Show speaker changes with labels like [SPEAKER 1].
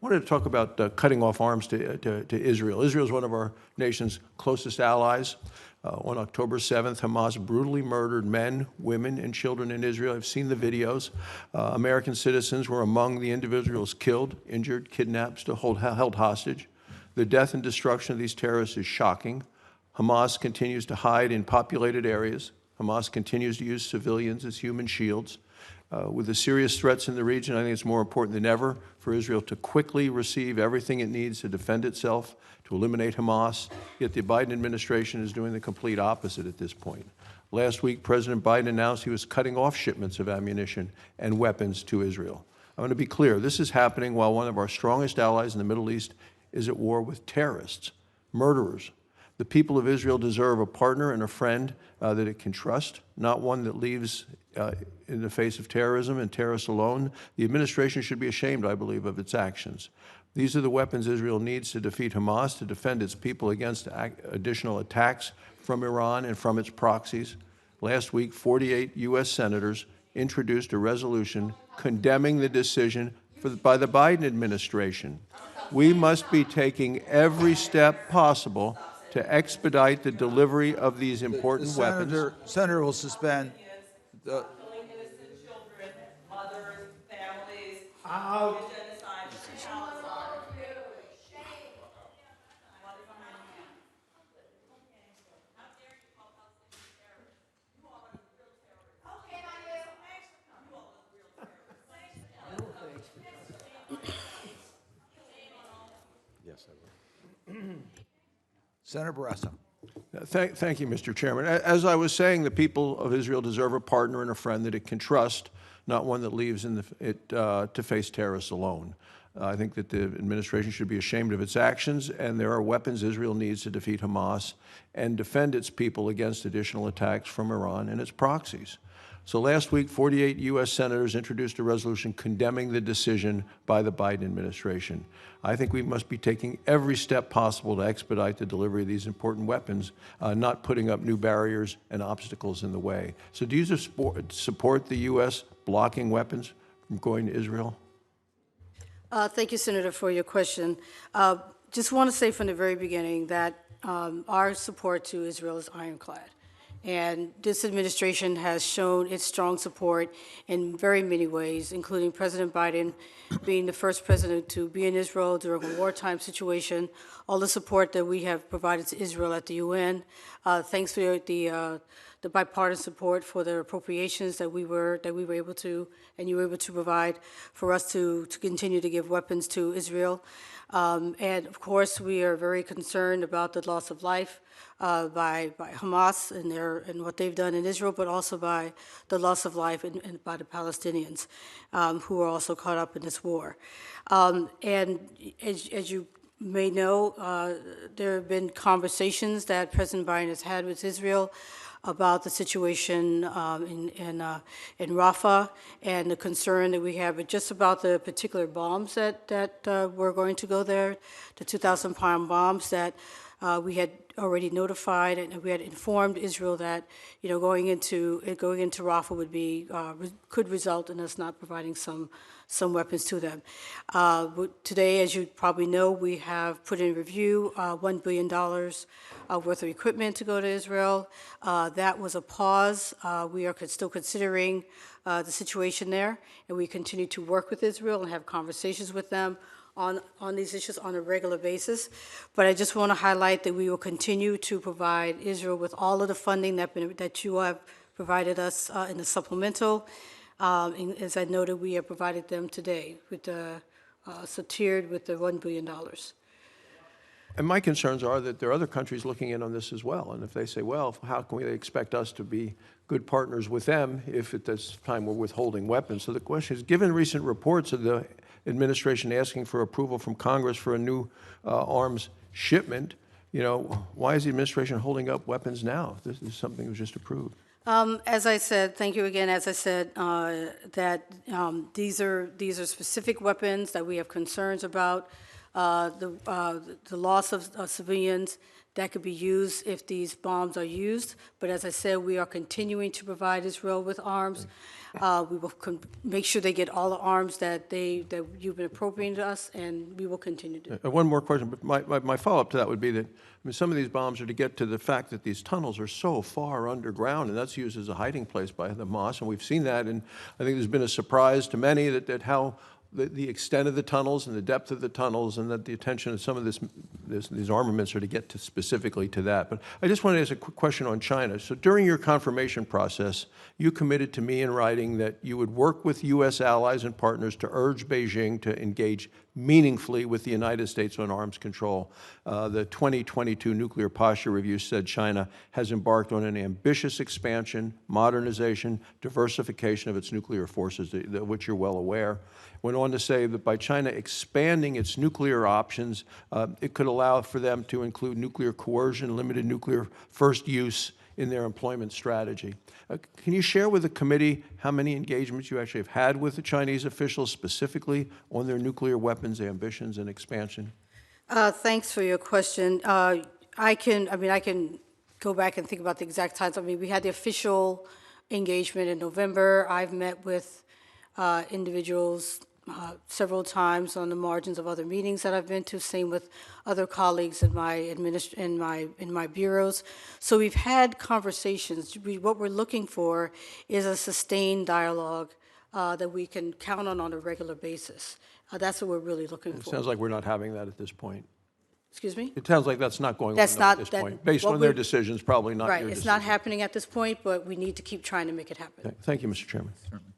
[SPEAKER 1] wanted to talk about cutting off arms to Israel. Israel is one of our nation's closest allies. On October 7th, Hamas brutally murdered men, women, and children in Israel. I've seen the videos. American citizens were among the individuals killed, injured, kidnapped, still held hostage. The death and destruction of these terrorists is shocking. Hamas continues to hide in populated areas. Hamas continues to use civilians as human shields. With the serious threats in the region, I think it's more important than ever for Israel to quickly receive everything it needs to defend itself, to eliminate Hamas. Yet the Biden administration is doing the complete opposite at this point. Last week, President Biden announced he was cutting off shipments of ammunition and weapons to Israel. I want to be clear, this is happening while one of our strongest allies in the Middle East is at war with terrorists, murderers. The people of Israel deserve a partner and a friend that it can trust, not one that leaves in the face of terrorism and terrorists alone. The administration should be ashamed, I believe, of its actions. These are the weapons Israel needs to defeat Hamas, to defend its people against additional attacks from Iran and from its proxies. Last week, 48 U.S. senators introduced a resolution condemning the decision by the Biden administration. We must be taking every step possible to expedite the delivery of these important weapons.
[SPEAKER 2] Senator will suspend.
[SPEAKER 3] Killing innocent children, mothers, families, genocide.
[SPEAKER 2] Yes, I will. Senator Barrasso.
[SPEAKER 1] Thank you, Mr. Chairman. As I was saying, the people of Israel deserve a partner and a friend that it can trust, not one that leaves it to face terrorists alone. I think that the administration should be ashamed of its actions, and there are weapons Israel needs to defeat Hamas and defend its people against additional attacks from Iran and its proxies. So last week, 48 U.S. senators introduced a resolution condemning the decision by the Biden administration. I think we must be taking every step possible to expedite the delivery of these important weapons, not putting up new barriers and obstacles in the way. So do you support the U.S. blocking weapons from going to Israel?
[SPEAKER 4] Thank you, Senator, for your question. Just want to say from the very beginning that our support to Israel is ironclad. And this administration has shown its strong support in very many ways, including President Biden being the first president to be in Israel during a wartime situation, all the support that we have provided to Israel at the UN, thanks to the bipartisan support for the appropriations that we were able to, and you were able to provide for us to continue to give weapons to Israel. And of course, we are very concerned about the loss of life by Hamas and what they've done in Israel, but also by the loss of life by the Palestinians who are also caught up in this war. And as you may know, there have been conversations that President Biden has had with Israel about the situation in Rafah and the concern that we have just about the particular bombs that were going to go there, the 2,000-pound bombs that we had already notified, and we had informed Israel that going into Rafah could result in us not providing some weapons to them. Today, as you probably know, we have put in review $1 billion worth of equipment to go to Israel. That was a pause. We are still considering the situation there, and we continue to work with Israel and have conversations with them on these issues on a regular basis. But I just want to highlight that we will continue to provide Israel with all of the funding that you have provided us in the supplemental. As I noted, we have provided them today with tiered with the $1 billion.
[SPEAKER 1] And my concerns are that there are other countries looking in on this as well. And if they say, well, how can we expect us to be good partners with them if at this time we're withholding weapons? So the question is, given recent reports of the administration asking for approval from Congress for a new arms shipment, why is the administration holding up weapons now? This is something that was just approved.
[SPEAKER 4] As I said, thank you again. As I said, that these are specific weapons that we have concerns about. The loss of civilians, that could be used if these bombs are used. But as I said, we are continuing to provide Israel with arms. We will make sure they get all the arms that you've been appropriating to us, and we will continue to.
[SPEAKER 1] One more question, but my follow-up to that would be that, I mean, some of these bombs are to get to the fact that these tunnels are so far underground, and that's used as a hiding place by the Hamas, and we've seen that, and I think there's been a surprise to many that how the extent of the tunnels and the depth of the tunnels, and that the attention of some of these armaments are to get to specifically to that. But I just want to ask a quick question on China. So during your confirmation process, you committed to me in writing that you would work with U.S. allies and partners to urge Beijing to engage meaningfully with the United States on arms control. The 2022 Nuclear Posture Review said China has embarked on an ambitious expansion, modernization, diversification of its nuclear forces, of which you're well aware. Went on to say that by China expanding its nuclear options, it could allow for them to include nuclear coercion, limited nuclear first use in their employment strategy. Can you share with the committee how many engagements you actually have had with the Chinese officials specifically on their nuclear weapons ambitions and expansion?
[SPEAKER 4] Thanks for your question. I can go back and think about the exact times. I mean, we had the official engagement in November. I've met with individuals several times on the margins of other meetings that I've been to. Same with other colleagues in my bureaus. So we've had conversations. What we're looking for is a sustained dialogue that we can count on a regular basis. That's what we're really looking for.
[SPEAKER 1] It sounds like we're not having that at this point.
[SPEAKER 4] Excuse me?
[SPEAKER 1] It sounds like that's not going
[SPEAKER 4] That's
[SPEAKER 1] on
[SPEAKER 4] not-
[SPEAKER 1] at this
[SPEAKER 4] that-
[SPEAKER 1] point. Based
[SPEAKER 4] what
[SPEAKER 1] on their
[SPEAKER 4] we're-
[SPEAKER 1] decisions, probably not
[SPEAKER 4] Right,
[SPEAKER 1] your
[SPEAKER 4] it's
[SPEAKER 1] decision.
[SPEAKER 4] not happening at this point, but we need to keep trying to make it happen.
[SPEAKER 1] Thank you, Mr. Chairman.